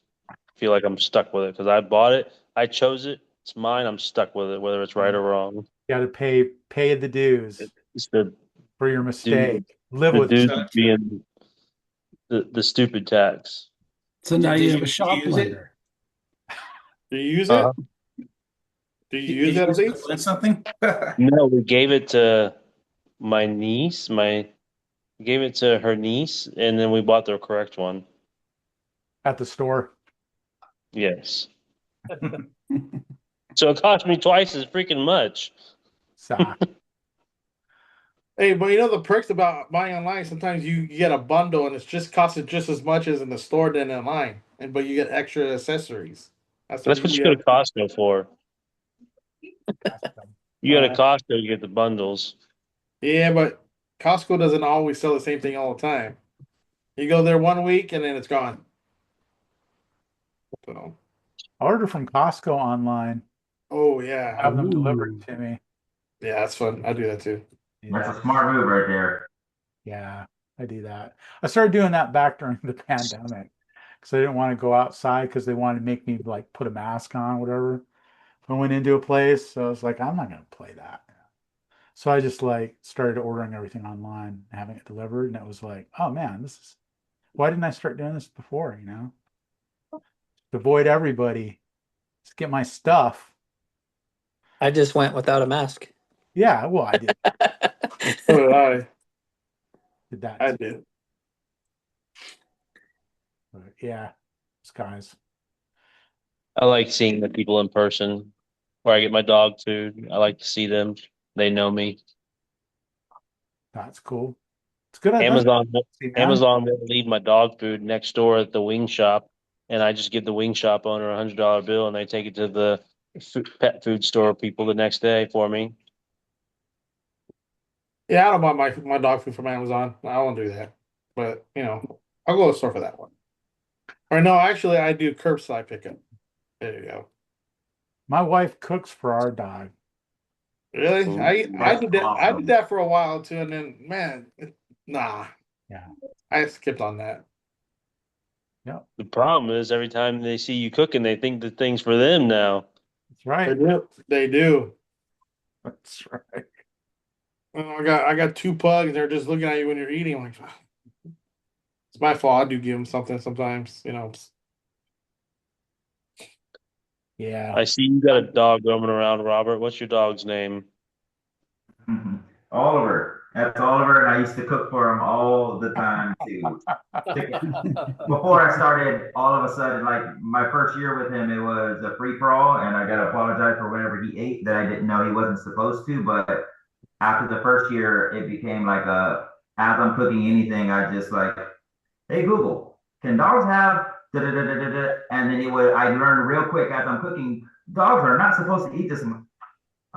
feel like I'm stuck with it because I bought it, I chose it, it's mine, I'm stuck with it, whether it's right or wrong. Got to pay the dues It's the for your dude, mistake. Live the with dude it. being the stupid tax. So now Did you you- have a did shop you use it? blender. Do you use Uh, it? Do you Did use you it at use it to least? blend something? no, we gave it to my niece. Gave it to her niece, and then we bought the correct one. At the store. Yes. So it cost me twice as freaking much. So, Hey, but you know the perks about buying online. Sometimes you get a bundle and it's just costed just as much as in the store than online, but you get extra accessories. That's the That's what you beauty go of to Costco for. You go to Uh, Costco, you get the bundles. yeah, but Costco doesn't always sell the same thing all the time. You go there one week and then it's gone. So, I order from Costco online. oh yeah, Have them delivered Ooh. to me. yeah, that's fun. I do that too. Do That's that. a smart move right there. Yeah, I do that. I started doing that back during the pandemic because I didn't want to go outside because they wanted to make me like put a mask on, whatever. If I went into a place, so I was like, I'm not gonna play that. So I just like started ordering everything online, having it delivered, and it was like, oh man, this is why didn't I start doing this before, you know? To avoid everybody, just get my stuff. I just went without a mask. Yeah, well, I did So did I. that I too. did. But yeah, these guys. I like seeing the people in person where I get my dog food. I like to see them. They know me. That's cool. It's good. That's Amazon see, man. Amazon will leave my dog food next door at the wing shop, and I just give the wing shop owner $100 bill, and they take it to the pet food store people the next day for me. Yeah, I don't buy my dog food from Amazon. I won't do that. But I'll go to the store for that one. Or no, actually, I do curbside pickup. There you go. My wife cooks for our dog. Really? I That's did that. I did awesome. that for a while too, and then man, nah, Yeah. I skipped on that. Yep. The problem is every time they see you cooking, they think the thing's for them now. That's They right. do. They do. That's right. I got two pugs. They're just looking at you when you're eating. I'm like, it's my fault. I do give them something sometimes. Yeah. I see you got a dog roaming around, Robert. What's your dog's name? Mhm. Oliver. That's Oliver, and I used to cook for him all the time too. Before I started, all of a sudden, like my first year with him, it was a free for all, and I got to apologize for whatever he ate that I didn't know he wasn't supposed to. But after the first year, it became like as I'm cooking anything, I just like, hey Google, can dogs have da da da da da da? And then I learned real quick as I'm cooking, dogs are not supposed to eat this.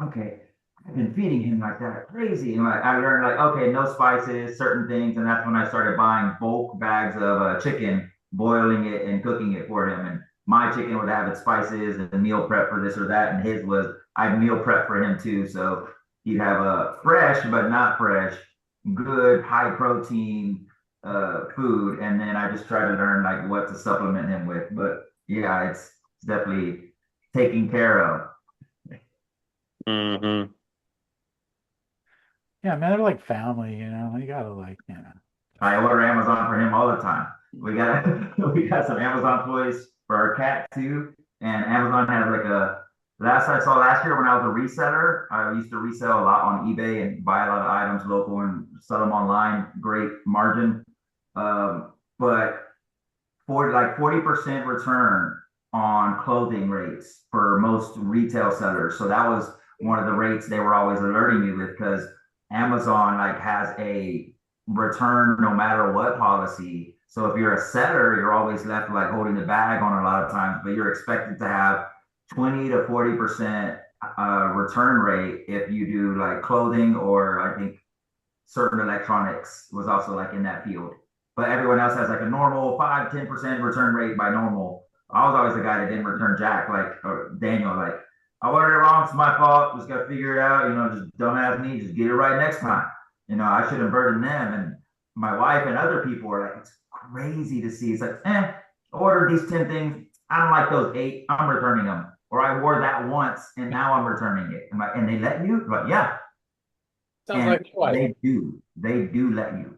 Okay, I've been feeding him like that, crazy. And like I learned like, okay, no spices, certain things, and that's when I started buying bulk bags of chicken, boiling it and cooking it for him. And my chicken would have its spices and meal prep for this or that, and his was I meal prep for him too. So he'd have a fresh but not fresh, good high protein food, and then I just try to learn like what to supplement him with. But yeah, it's definitely taken care of. Mm-hmm. Yeah, man, they're like family, You gotta I order Amazon for him all the time. We got we got some Amazon toys for our cat too, and Amazon has like a last I saw last year when I was a reseller. I used to resell a lot on eBay and buy a lot of items local and sell them online. Great margin, but for like 40% return on clothing rates for most retail sellers. So that was one of the rates they were always alerting me with because Amazon like has a return no matter what policy. So if you're a seller, you're always left like holding the bag on a lot of times, but you're expected to have 20 to 40% return rate if you do like clothing or I think certain electronics was also like in that field. But everyone else has like a normal 5-10% return rate by normal. I was always the guy that didn't return Jack, like or Daniel, like I ordered it wrong, it's my fault. Just gotta figure it out, just dumbass me, just get it right next time. I shouldn't burden them. And my wife and other people are like, it's crazy to see. It's like, I ordered these 10 things. I don't like those 8. I'm returning them. Or I wore that once and now I'm returning it. I'm like, and they let you? But yeah, Sounds and like twice. they do. They do let you.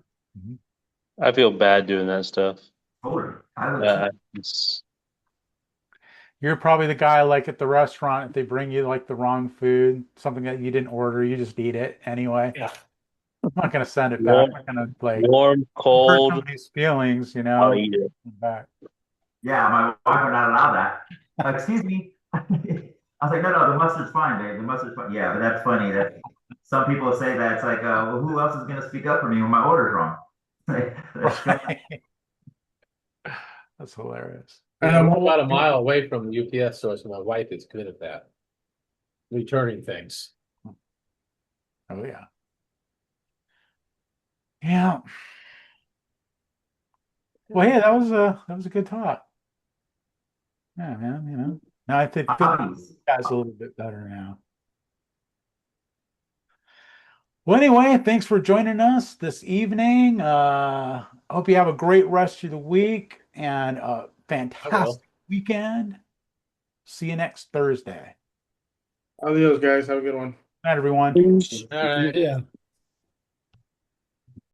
I feel bad doing that stuff. Totally. I would Yeah, it's You're probably the guy like at the restaurant if they bring you like the wrong food, something that you didn't order, you just eat it anyway. Yeah. I'm not gonna send it back. warm, I'm not gonna like warm, hurt cold. somebody's feelings, I'll eat it. back. Yeah, my wife would not allow that. Excuse me. I was like, no, the mustard's fine, babe. The mustard's fine. Yeah, but that's funny that some people say that. It's like, well, who else is going to speak up for me when my order's wrong? Right. That's hilarious. I'm about a mile away from the UPS store, so my wife is good at that. Returning things. Oh yeah. Yeah. Well, yeah, that was a good talk. Yeah, man, Now I think Hobbies. guys a little bit better now. Well, anyway, thanks for joining us this evening. I hope you have a great rest of the week and a fantastic weekend. See you next Thursday. Adios, guys. Have a good one. Night, everyone. All right. Yeah.